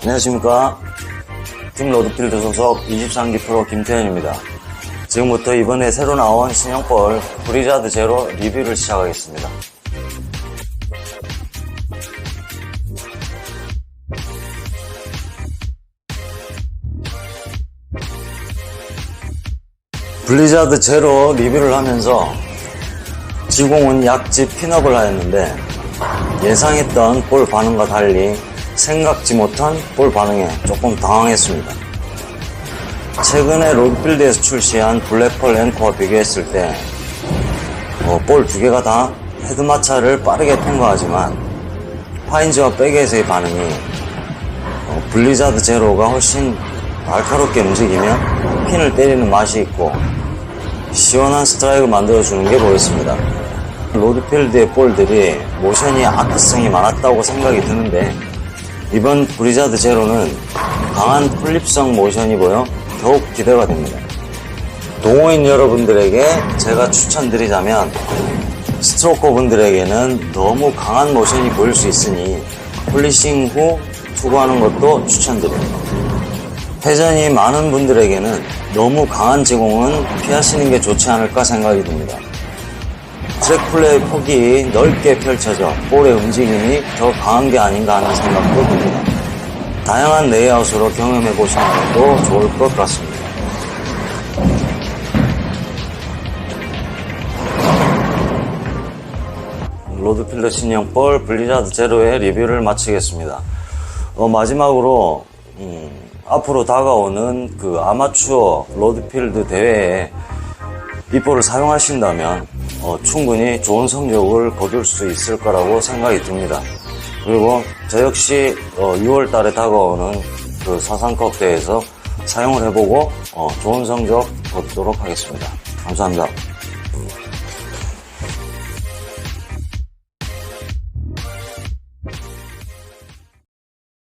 안녕하십니까. 팀 로드필드 소속 23기 프로 김태현입니다. 지금부터 이번에 새로 나온 신형볼 브리자드 제로 리뷰를 시작하겠습니다. 블리자드 제로 리뷰를 하면서 지공은 약지 핀업을 하였는데 예상했던 볼 반응과 달리 생각지 못한 볼 반응에 조금 당황했습니다. 최근에 로드필드에서 출시한 블랙펄 앵커와 비교했을 때 볼 두 개가 다 헤드 마찰을 빠르게 통과하지만 파인즈와 백에서의 반응이 블리자드 제로가 훨씬 날카롭게 움직이며 핀을 때리는 맛이 있고 시원한 스트라이크를 만들어주는 게 보였습니다. 로드필드의 볼들이 모션이 아크성이 많았다고 생각이 드는데 이번 브리자드 제로는 강한 플립성 모션이 보여 더욱 기대가 됩니다. 동호인 여러분들에게 제가 추천드리자면 스트로커 분들에게는 너무 강한 모션이 보일 수 있으니 폴리싱 후 투구하는 것도 추천드립니다. 회전이 많은 분들에게는 너무 강한 지공은 피하시는 게 좋지 않을까 생각이 듭니다. 트랙 플레이 폭이 넓게 펼쳐져 볼의 움직임이 더 강한 게 아닌가 하는 생각도 듭니다. 다양한 레이아웃으로 경험해 보시는 것도 좋을 것 같습니다. 로드필드 신형볼 블리자드 제로의 리뷰를 마치겠습니다. 마지막으로 앞으로 다가오는 그 아마추어 로드필드 대회에 이 볼을 사용하신다면 충분히 좋은 성적을 거둘 수 있을 거라고 생각이 듭니다. 그리고 저 역시 6월 달에 다가오는 그 사상컵 대회에서 사용을 해보고 좋은 성적 거두도록 하겠습니다. 감사합니다.